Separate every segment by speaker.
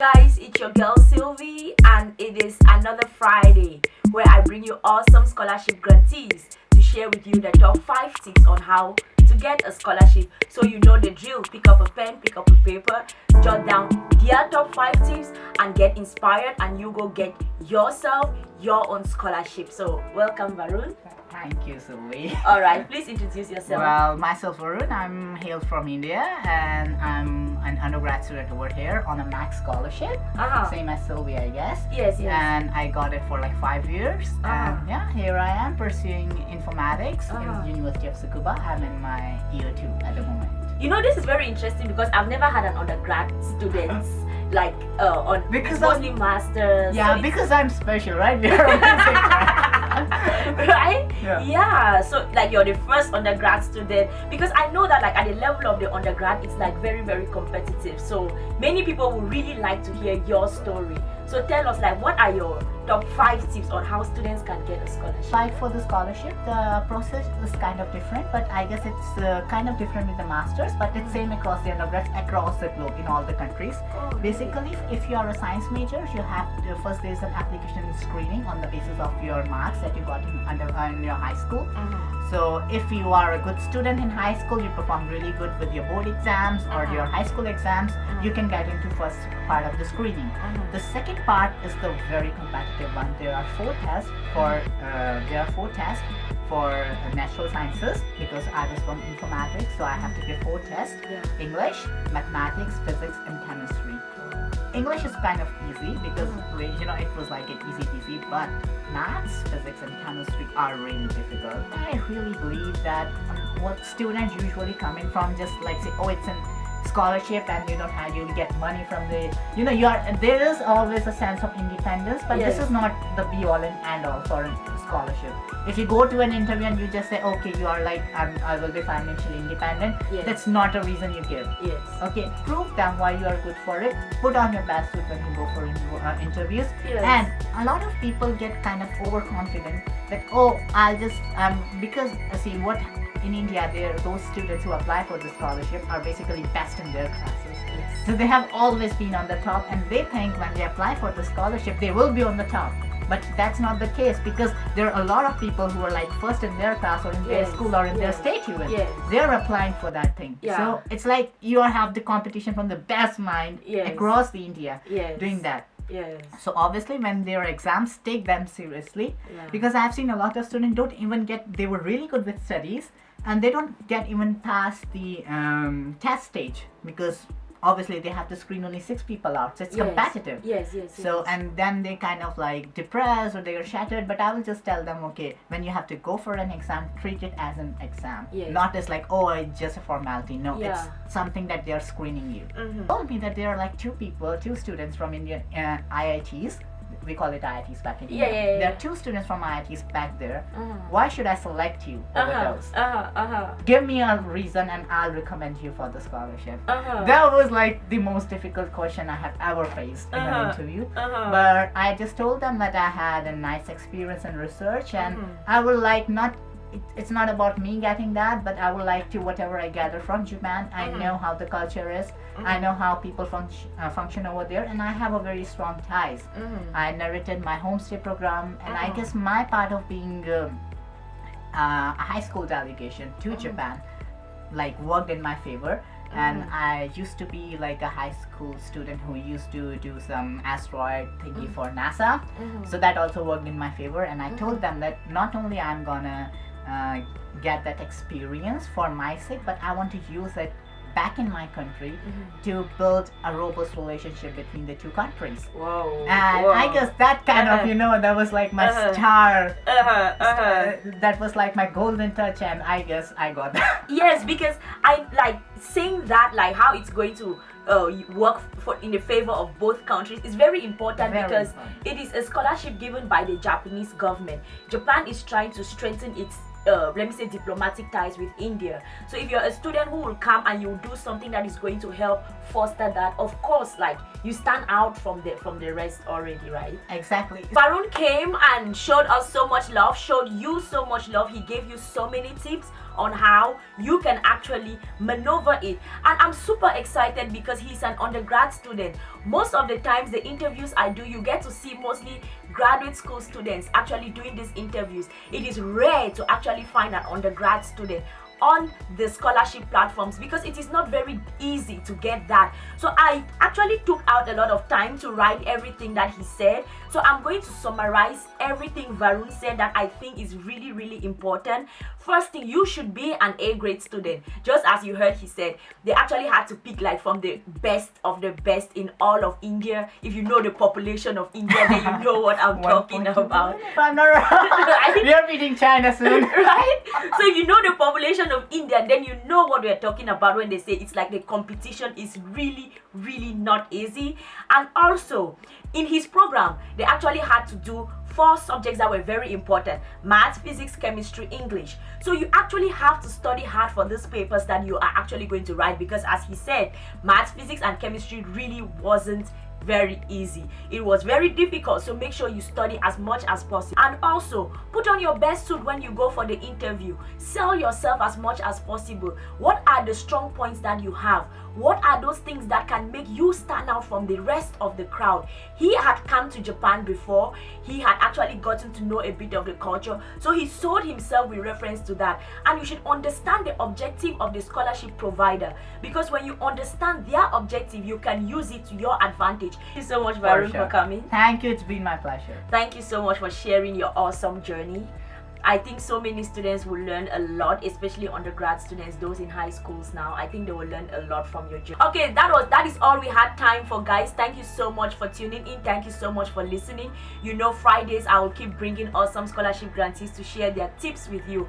Speaker 1: Guys, it's your girl Sylvie, and it is another Friday where I bring you awesome scholarship grantees to share with you the top 5 tips on how to get a scholarship. So you know the drill. Pick up a pen, pick up a paper, jot down their top 5 tips and get inspired, and you go get yourself your own scholarship. So welcome, Varun.
Speaker 2: Thank you, Sylvie.
Speaker 1: Alright, please introduce yourself.
Speaker 2: Well, myself Varun, I'm hailed from India and I'm an undergraduate over here on a MEXT Scholarship. Same as Sylvie, I guess.
Speaker 1: Yes.
Speaker 2: And I got it for like 5 years. And yeah, here I am pursuing informatics in the University of Tsukuba. I'm in my year 2 at the moment.
Speaker 1: You know, this is very interesting because I've never had an undergrad student like on
Speaker 2: Because
Speaker 1: mostly masters.
Speaker 2: Yeah,
Speaker 1: so
Speaker 2: because I'm special, right? You're amazing,
Speaker 1: right?
Speaker 2: Yeah.
Speaker 1: So like you're the first undergrad student, because I know that like at the level of the undergrad it's like very, very competitive. So many people would really like to hear your story. So tell us, like, what are your top 5 tips on how students can get a scholarship?
Speaker 2: Like for the scholarship, the process is kind of different, but I guess it's kind of different with the masters, but it's same across the undergrads across the globe in all the countries. Basically, if you are a science major, you have to, first there's an application screening on the basis of your marks that you got in your high school. So if you are a good student in high school, you perform really good with your board exams or your high school exams, you can get into first part of the screening. The second part is the very competitive one. There are 4 tests for natural sciences, because I was from informatics, so I have to give 4 tests: English, mathematics, physics, and chemistry. English is kind of easy because it was like an easy peasy, but maths, physics, and chemistry are really difficult. I really believe that what students usually coming from just like say, oh, it's an scholarship and you'll get money from the there is always a sense of independence, but this is not the be all and end all for a scholarship. If you go to an interview and you just say, okay, you are like I will be financially independent, that's not a reason you give. Okay, prove them why you are good for it. Put on your best suit when you go for interviews. And a lot of people get kind of overconfident that, oh, I'll just because see what in India, those students who apply for the scholarship are basically best in their classes. So they have always been on the top, and they think when they apply for the scholarship, they will be on the top. But that's not the case, because there are a lot of people who are like first in their class or in their school or in their state even. They're applying for that thing. So it's like you have the competition from the best mind across the India doing that. So obviously when their exams, take them seriously, because I've seen a lot of students don't even they were really good with studies and they don't get even past the test stage, because obviously they have to screen only 6 people out, so it's competitive. So and then they kind of like depressed or they are shattered, but I will just tell them, okay, when you have to go for an exam, treat it as an exam, not as like, oh, it's just a formality. No, it's something that they are screening you. Told me that there are like 2 students from Indian IITs. We call it IITs back in India. There are 2 students from IITs back there. Why should I select you over those? Give me a reason and I'll recommend you for the scholarship. That was like the most difficult question I have ever faced in an interview. But I just told them that I had a nice experience in research, and I would like it's not about me getting that, but I would like to, whatever I gather from Japan, I know how the culture is, I know how people function over there, and I have a very strong ties. I narrated my homestay program, and I guess my part of being a high school delegation to Japan like worked in my favor. And I used to be like a high school student who used to do some asteroid thingy for NASA, so that also worked in my favor. And I told them that not only I'm gonna get that experience for my sake, but I want to use it back in my country to build a robust relationship between the 2 countries. And I guess that kind of that was like my star. That was like my golden touch, and I guess I got that.
Speaker 1: Yes, because I like saying that, like how it's going to work in the favor of both countries is very important, because it is a scholarship given by the Japanese government. Japan is trying to strengthen its let me say diplomatic ties with India. So if you're a student who will come and you do something that is going to help foster that, of course, like you stand out from the rest already, right?
Speaker 2: Exactly.
Speaker 1: Varun came and showed us so much love, showed you so much love. He gave you so many tips on how you can actually maneuver it. And I'm super excited because he's an undergrad student. Most of the times the interviews I do, you get to see mostly graduate school students actually doing these interviews. It is rare to actually find an undergrad student on the scholarship platforms because it is not very easy to get that. So I actually took out a lot of time to write everything that he said. So I'm going to summarize everything Varun said that I think is really, really important. First thing, you should be an A grade student. Just as you heard he said, they actually had to pick like from the best of the best in all of India. If you know the population of India, then you know what I'm talking about.
Speaker 2: If I'm not wrong. We are meeting China soon.
Speaker 1: Right? So if you know the population of India, then you know what we're talking about when they say it's like the competition is really, really not easy. And also in his program, they actually had to do 4 subjects that were very important: math, physics, chemistry, English. So you actually have to study hard for these papers that you are actually going to write, because as he said, math, physics and chemistry really wasn't very easy. It was very difficult, so make sure you study as much as possible. And also put on your best suit when you go for the interview. Sell yourself as much as possible. What are the strong points that you have? What are those things that can make you stand out from the rest of the crowd? He had come to Japan before. He had actually gotten to know a bit of the culture, so he sold himself with reference to that. And you should understand the objective of the scholarship provider, because when you understand their objective, you can use it to your advantage. Thank you so much, Varun, for coming.
Speaker 2: Thank you, it's been my pleasure.
Speaker 1: Thank you so much for sharing your awesome journey. I think so many students will learn a lot, especially undergrad students, those in high schools now. I think they will learn a lot from your journey. Okay, that is all we had time for, guys. Thank you so much for tuning in. Thank you so much for listening. You know, Fridays I will keep bringing awesome scholarship grantees to share their tips with you.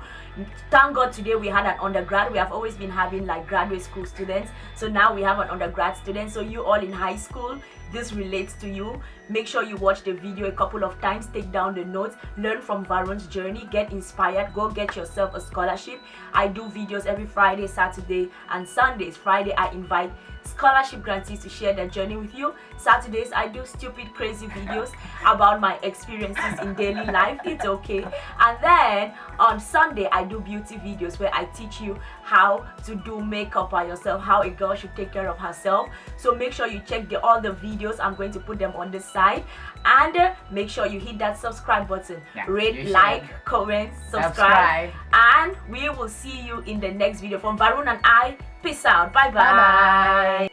Speaker 1: Thank God today we had an undergrad. We have always been having like graduate school students, so now we have an undergrad student. So you all in high school, this relates to you. Make sure you watch the video a couple of times, take down the notes, learn from Varun's journey, get inspired, go get yourself a scholarship. I do videos every Friday, Saturday and Sundays. Friday I invite scholarship grantees to share their journey with you. Saturdays I do stupid crazy videos about my experiences in daily life. It's okay. And then on Sunday I do beauty videos where I teach you how to do makeup by yourself, how a girl should take care of herself. So make sure you check all the videos. I'm going to put them on the side. And make sure you hit that subscribe button. Rate, like, comment, subscribe. And we will see you in the next video. From Varun and I, peace out. Bye bye.